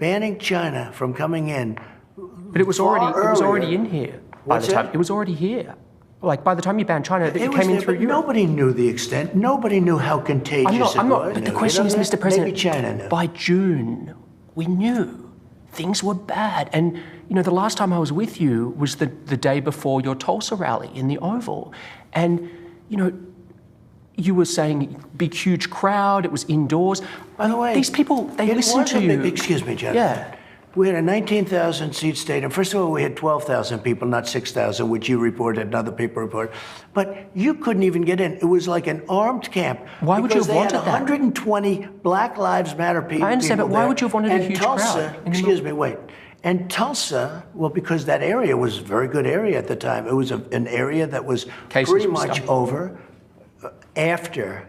banning China from coming in. But it was already in here by the time. It was already here. Like, by the time you banned China, it came in through Europe. Nobody knew the extent. Nobody knew how contagious it was. But the question is, Mr. President, maybe China knew. By June, we knew things were bad. And, the last time I was with you was the day before your Tulsa rally in the Oval. And, you were saying big, huge crowd, it was indoors. By the way, these people, they listen to you. Excuse me, Jonathan. Yeah. We had a 19,000-seat stadium. First of all, we had 12,000 people, not 6,000, which you reported and other people reported. But you couldn't even get in. It was like an armed camp. Why would you have wanted that? Because they had 120 Black Lives Matter people. I understand, but why would you have wanted a huge Tulsa, crowd? Excuse me, wait. And Tulsa, well, because that area was a very good area at the time. It was an area that was pretty much over. After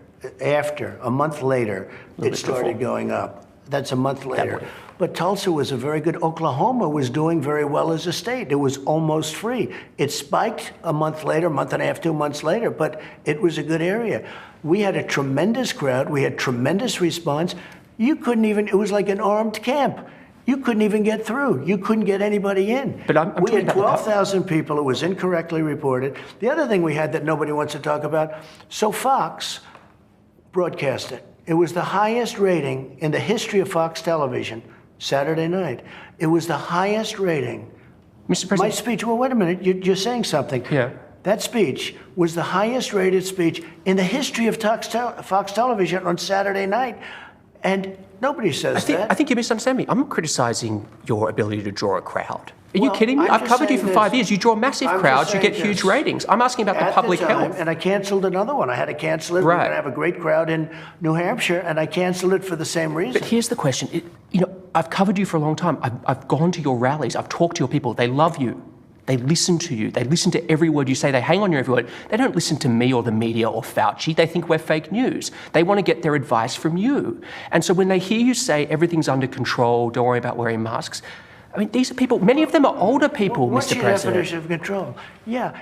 a month later, it started going up. That's a month later. But Tulsa was a very good. Oklahoma was doing very well as a state. It was almost free. It spiked a month later, month and a half, 2 months later, but it was a good area. We had a tremendous crowd. We had tremendous response. You couldn't even, it was like an armed camp. You couldn't even get through. You couldn't get anybody in. But we had 12,000 people. It was incorrectly reported. The other thing we had that nobody wants to talk about, so Fox broadcast it. It was the highest rating in the history of Fox Television, Saturday night. It was the highest rating. Mr. President. My speech, well, wait a minute, you're saying something. Yeah. That speech was the highest rated speech in the history of Fox Television on Saturday night. And nobody says that. I think you misunderstand me. I'm not criticizing your ability to draw a crowd. Are you kidding me? I've covered you for 5 years. You draw massive crowds, you get huge ratings. I'm asking about the public health. And I canceled another one. I had to cancel it. Right. We're going to have a great crowd in New Hampshire, and I canceled it for the same reason. But here's the question. I've covered you for a long time. I've gone to your rallies. I've talked to your people. They love you. They listen to you. They listen to every word you say. They hang on your every word. They don't listen to me or the media or Fauci. They think we're fake news. They want to get their advice from you. And so when they hear you say everything's under control, don't worry about wearing masks, I mean, these are people, many of them are older people, Mr. President. What's your definition of control? Yeah.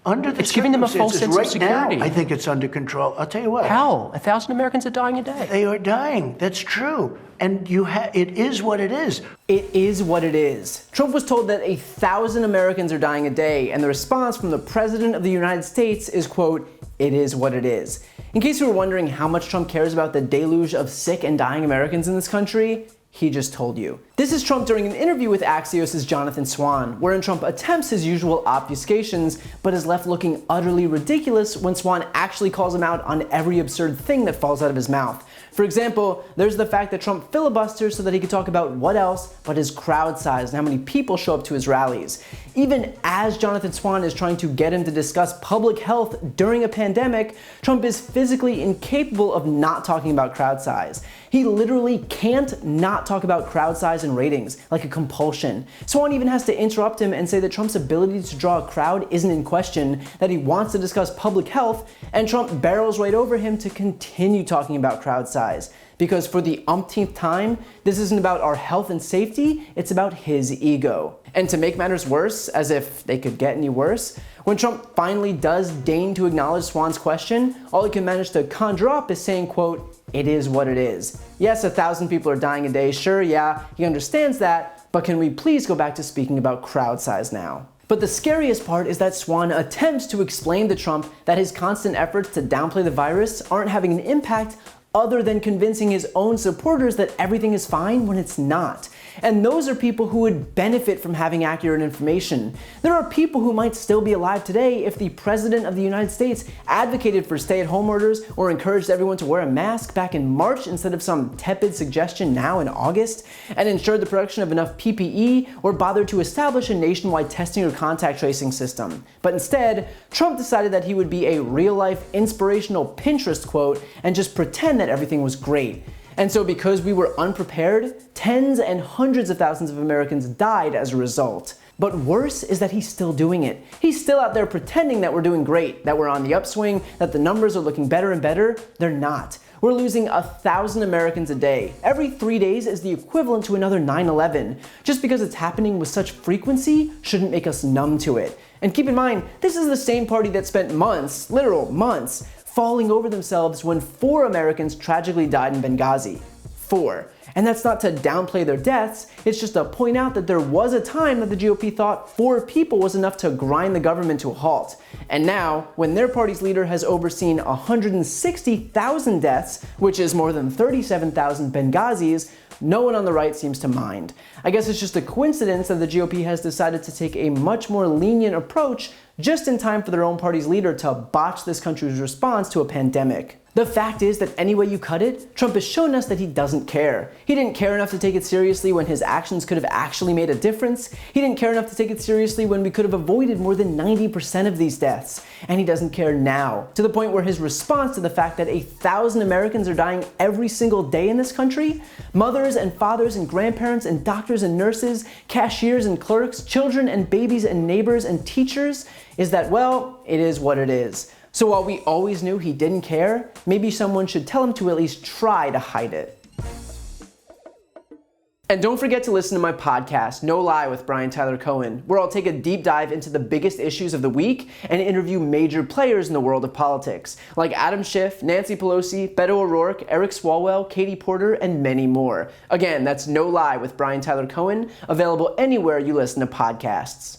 Under the it's giving them a false sense of security. Now, I think it's under control. I'll tell you what. How? 1,000 Americans are dying a day. They are dying. That's true. And it is what it is. It is what it is. Trump was told that 1,000 Americans are dying a day, and the response from the President of the United States is, quote, "It is what it is." In case you were wondering how much Trump cares about the deluge of sick and dying Americans in this country, he just told you. This is Trump during an interview with Axios' Jonathan Swan, wherein Trump attempts his usual obfuscations, but is left looking utterly ridiculous when Swan actually calls him out on every absurd thing that falls out of his mouth. For example, there's the fact that Trump filibusters so that he could talk about what else but his crowd size and how many people show up to his rallies. Even as Jonathan Swan is trying to get him to discuss public health during a pandemic, Trump is physically incapable of not talking about crowd size. He literally can't not talk about crowd size and ratings, like a compulsion. Swan even has to interrupt him and say that Trump's ability to draw a crowd isn't in question, that he wants to discuss public health, and Trump barrels right over him to continue talking about crowd size. Because for the umpteenth time, this isn't about our health and safety, it's about his ego. And to make matters worse, as if they could get any worse, when Trump finally does deign to acknowledge Swan's question, all he can manage to conjure up is saying, quote, "It is what it is." Yes, 1,000 people are dying a day, sure, yeah, he understands that, but can we please go back to speaking about crowd size now? But the scariest part is that Swan attempts to explain to Trump that his constant efforts to downplay the virus aren't having an impact other than convincing his own supporters that everything is fine when it's not. And those are people who would benefit from having accurate information. There are people who might still be alive today if the President of the United States advocated for stay-at-home orders or encouraged everyone to wear a mask back in March instead of some tepid suggestion now in August, and ensured the production of enough PPE or bothered to establish a nationwide testing or contact tracing system. But instead, Trump decided that he would be a real-life inspirational Pinterest quote and just pretend that everything was great. And so because we were unprepared, tens and hundreds of thousands of Americans died as a result. But worse is that he's still doing it. He's still out there pretending that we're doing great, that we're on the upswing, that the numbers are looking better and better. They're not. We're losing 1,000 Americans a day. Every 3 days is the equivalent to another 9/11. Just because it's happening with such frequency shouldn't make us numb to it. And keep in mind, this is the same party that spent months, literal months, falling over themselves when 4 Americans tragically died in Benghazi. 4. And that's not to downplay their deaths, it's just to point out that there was a time that the GOP thought 4 people was enough to grind the government to a halt. And now, when their party's leader has overseen 160,000 deaths, which is more than 37,000 Benghazis, no one on the right seems to mind. I guess it's just a coincidence that the GOP has decided to take a much more lenient approach just in time for their own party's leader to botch this country's response to a pandemic. The fact is that any way you cut it, Trump has shown us that he doesn't care. He didn't care enough to take it seriously when his actions could have actually made a difference. He didn't care enough to take it seriously when we could have avoided more than 90% of these deaths. And he doesn't care now, to the point where his response to the fact that 1,000 Americans are dying every single day in this country, mothers and fathers and grandparents and doctors and nurses, cashiers and clerks, children and babies and neighbors and teachers, is that, well, it is what it is. So while we always knew he didn't care, maybe someone should tell him to at least try to hide it. And don't forget to listen to my podcast, No Lie with Brian Tyler Cohen, where I'll take a deep dive into the biggest issues of the week and interview major players in the world of politics, like Adam Schiff, Nancy Pelosi, Beto O'Rourke, Eric Swalwell, Katie Porter, and many more. Again, that's No Lie with Brian Tyler Cohen, available anywhere you listen to podcasts.